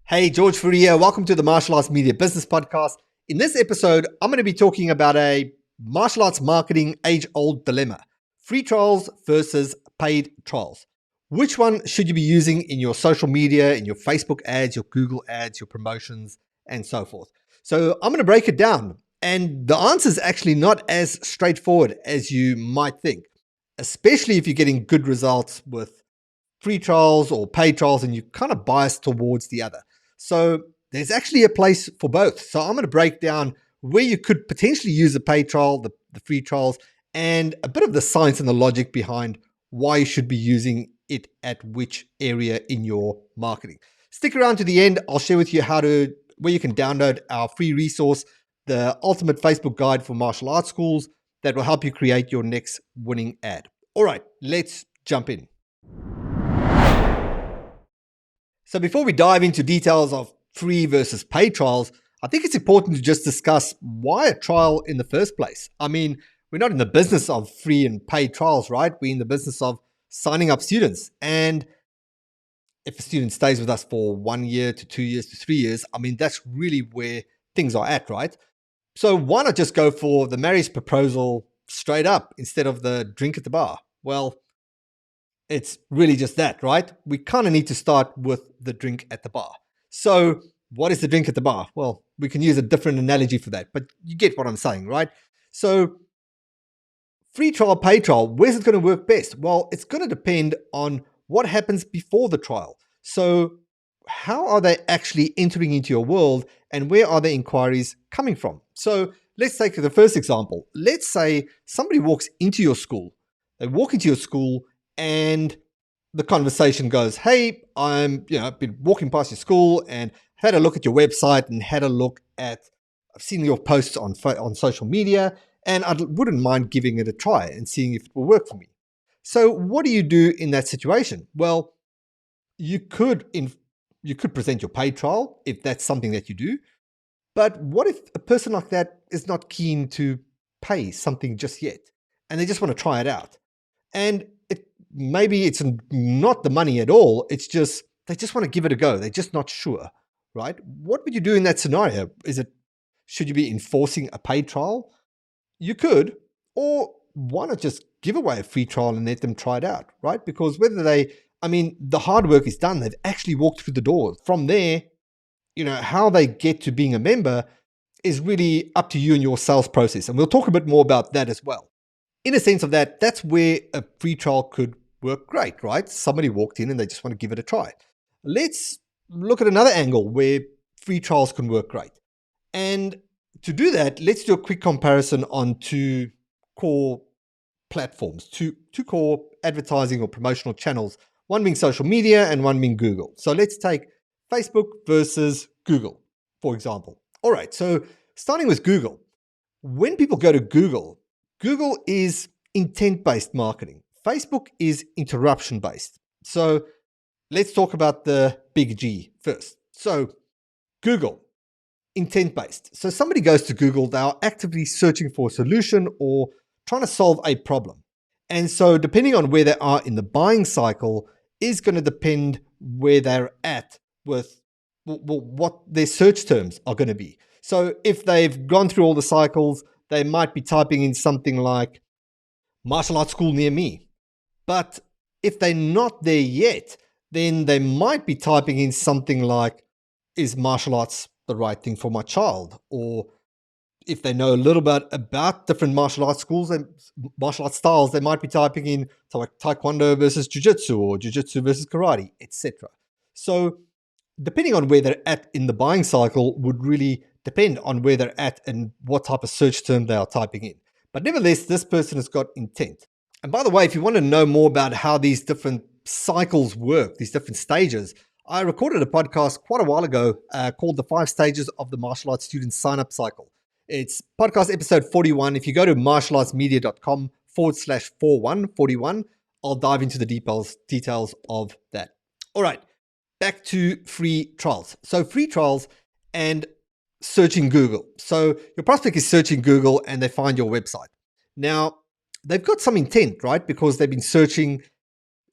Hey, George Fourie here. Welcome to the Martial Arts Media Business Podcast. In this episode, I'm going to be talking about a martial arts marketing age-old dilemma. Free trials versus paid trials. Which one should you be using in your social media, in your Facebook ads, your Google ads, your promotions, and so forth? So I'm going to break it down. And the answer is actually not as straightforward as you might think, especially if you're getting good results with free trials or paid trials and you're kind of biased towards the other. So there's actually a place for both. So I'm going to break down where you could potentially use a paid trial, the free trials, and a bit of the science and the logic behind why you should be using it at which area in your marketing. Stick around to the end. I'll share with you where you can download our free resource, the ultimate Facebook guide for martial arts schools that will help you create your next winning ad. All right, let's jump in. So before we dive into details of free versus paid trials, I think it's important to just discuss why a trial in the first place. I mean, we're not in the business of free and paid trials, right? We're in the business of signing up students. And if a student stays with us for 1 year to 2 years to 3 years, I mean, that's really where things are at, right? So why not just go for the marriage proposal straight up instead of the drink at the bar? Well, it's really just that, right? We kind of need to start with the drink at the bar. So what is the drink at the bar? Well, we can use a different analogy for that, but you get what I'm saying, right? So free trial, paid trial, where's it going to work best? Well, it's going to depend on what happens before the trial. So how are they actually entering into your world and where are the inquiries coming from? So let's take the first example. Let's say somebody walks into your school. They walk into your school and the conversation goes, hey, I've been walking past your school and had a look at your website and I've seen your posts on social media and I wouldn't mind giving it a try and seeing if it will work for me. So what do you do in that situation? Well, you could present your paid trial if that's something that you do. But what if a person like that is not keen to pay something just yet and they just want to try it out? And maybe it's not the money at all. It's just, they just want to give it a go. They're just not sure, right? What would you do in that scenario? Should you be enforcing a paid trial? You could, or why not just give away a free trial and let them try it out, right? Because the hard work is done. They've actually walked through the door. From there, how they get to being a member is really up to you and your sales process. And we'll talk a bit more about that as well. In a sense of that's where a free trial could work great, right? Somebody walked in and they just want to give it a try. Let's look at another angle where free trials can work great. And to do that, let's do a quick comparison on two core platforms, two core advertising or promotional channels, one being social media and one being Google. So let's take Facebook versus Google, for example. All right, so starting with Google. When people go to Google is intent-based marketing. Facebook is interruption-based. So let's talk about the big G first. So Google, intent-based. So somebody goes to Google, they are actively searching for a solution or trying to solve a problem. And so depending on where they are in the buying cycle is going to depend where they're at with what their search terms are going to be. So if they've gone through all the cycles, they might be typing in something like martial arts school near me. But if they're not there yet, then they might be typing in something like, is martial arts the right thing for my child? Or if they know a little bit about different martial arts schools and martial arts styles, they might be typing in taekwondo versus jiu-jitsu or jiu-jitsu versus karate, etc. So depending on where they're at in the buying cycle would really depend on where they're at and what type of search term they are typing in. But nevertheless, this person has got intent. And by the way, if you want to know more about how these different cycles work, these different stages, I recorded a podcast quite a while ago called The 5 Stages of the Martial Arts Student Sign-Up Cycle. It's podcast episode 41. If you go to martialartsmedia.com/4141, I'll dive into the details of that. All right, back to free trials. So free trials and searching Google. So your prospect is searching Google and they find your website. Now, they've got some intent, right? Because they've been searching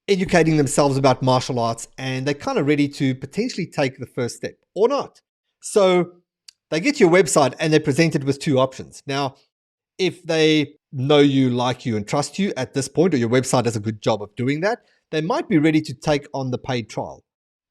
educating themselves about martial arts, and they're kind of ready to potentially take the first step or not. So they get to your website and they're presented with two options. Now, if they know you, like you, and trust you at this point, or your website does a good job of doing that, they might be ready to take on the paid trial.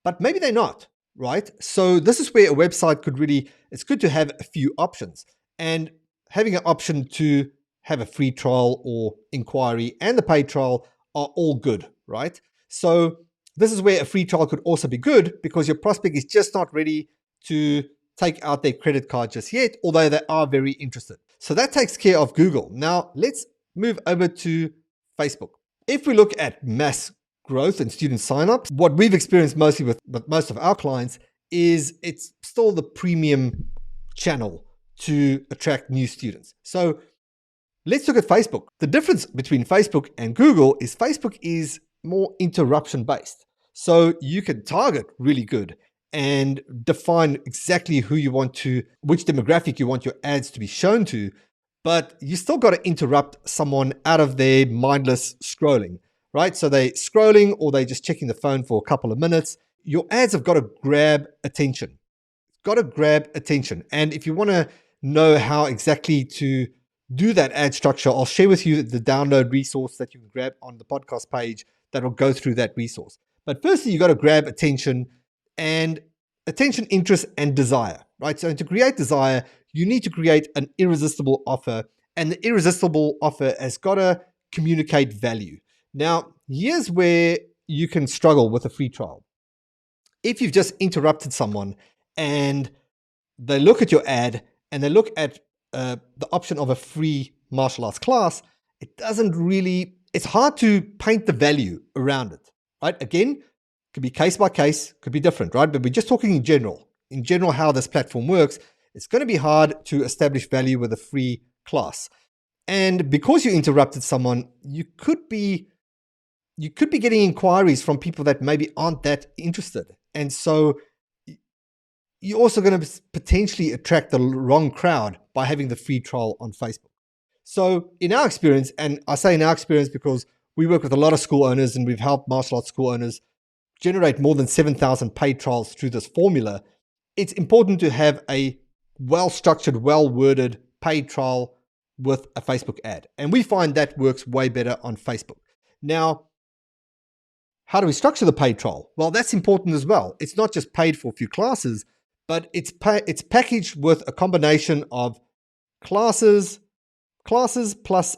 But maybe they're not, right? So this is where a website could really, it's good to have a few options. And having an option to have a free trial or inquiry and the paid trial are all good, right? So this is where a free trial could also be good, because your prospect is just not ready to take out their credit card just yet, although they are very interested. So that takes care of Google. Now let's move over to Facebook. If we look at mass growth and student signups, what we've experienced mostly with most of our clients is it's still the premium channel to attract new students. So let's look at Facebook. The difference between Facebook and Google is Facebook is more interruption-based. So you can target really good and define exactly who you want to, which demographic you want your ads to be shown to, but you still got to interrupt someone out of their mindless scrolling, right? So they're scrolling or they're just checking the phone for a couple of minutes. Your ads have got to grab attention. Got to grab attention. And if you want to know how exactly to do that ad structure, I'll share with you the download resource that you can grab on the podcast page that will go through that resource. But firstly, you got to grab attention, and attention, interest, and desire, right? So to create desire, you need to create an irresistible offer, and the irresistible offer has got to communicate value. Now, here's where you can struggle with a free trial. If you've just interrupted someone and they look at your ad and they look at the option of a free martial arts class, it's hard to paint the value around it, right? Again, could be case by case, could be different, right? But we're just talking in general, how this platform works. It's going to be hard to establish value with a free class. And because you interrupted someone, you could be getting inquiries from people that maybe aren't that interested. And so you're also going to potentially attract the wrong crowd by having the free trial on Facebook. So in our experience, and I say in our experience because we work with a lot of school owners and we've helped martial arts school owners generate more than 7,000 paid trials through this formula, it's important to have a well-structured, well-worded paid trial with a Facebook ad. And we find that works way better on Facebook. Now, how do we structure the paid trial? Well, that's important as well. It's not just paid for a few classes, but it's packaged with a combination of classes plus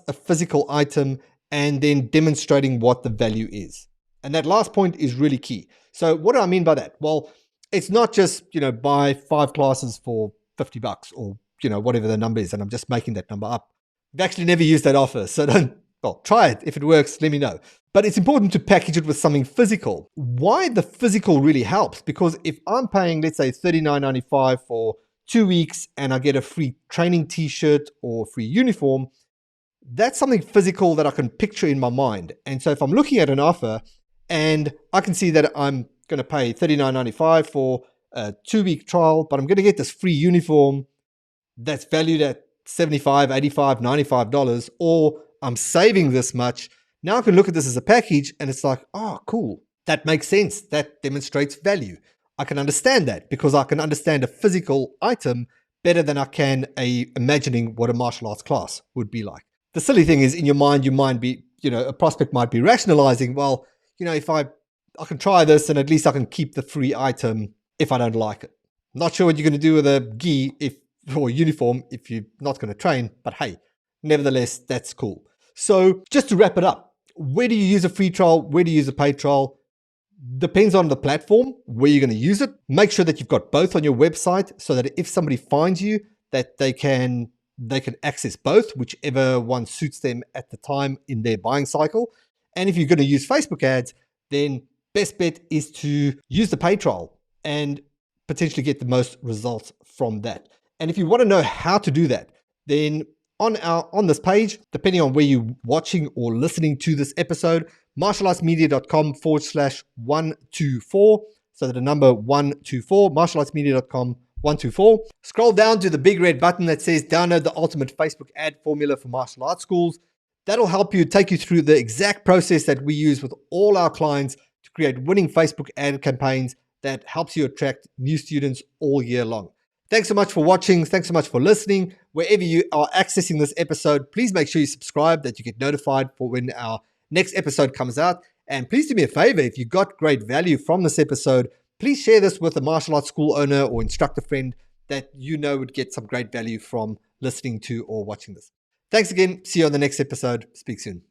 a physical item, and then demonstrating what the value is. And that last point is really key. So what do I mean by that? Well, it's not just, buy 5 classes for $50 or, whatever the number is. And I'm just making that number up. I've actually never used that offer. So try it. If it works, let me know. But it's important to package it with something physical. Why the physical really helps? Because if I'm paying, let's say $39.95 for 2 weeks and I get a free training t-shirt or free uniform, that's something physical that I can picture in my mind. And so if I'm looking at an offer and I can see that I'm going to pay $39.95 for a 2-week trial, but I'm going to get this free uniform that's valued at $75, $85, $95, or I'm saving this much. Now I can look at this as a package and it's like, oh, cool. That makes sense. That demonstrates value. I can understand that because I can understand a physical item better than I can imagining what a martial arts class would be like. The silly thing is, in your mind, you might be, a prospect might be rationalizing, well, if I can try this and at least I can keep the free item if I don't like it. Not sure what you're going to do with a gi or uniform if you're not going to train, but hey, nevertheless, that's cool. So just to wrap it up, where do you use a free trial? Where do you use a paid trial? Depends on the platform where you're going to use it. Make sure that you've got both on your website so that if somebody finds you, that they can access both, whichever one suits them at the time in their buying cycle. And if you're going to use Facebook ads, then best bet is to use the paid trial and potentially get the most results from that. And if you want to know how to do that, then on this page, depending on where you're watching or listening to this episode, martialartsmedia.com/124. So the number 124, martialartsmedia.com/124. Scroll down to the big red button that says download the ultimate Facebook ad formula for martial arts schools. That'll help you take you through the exact process that we use with all our clients to create winning Facebook ad campaigns that helps you attract new students all year long. Thanks so much for watching. Thanks so much for listening. Wherever you are accessing this episode, please make sure you subscribe that you get notified for when our next episode comes out. And please do me a favor, if you got great value from this episode, please share this with a martial arts school owner or instructor friend that you know would get some great value from listening to or watching this. Thanks again. See you on the next episode. Speak soon.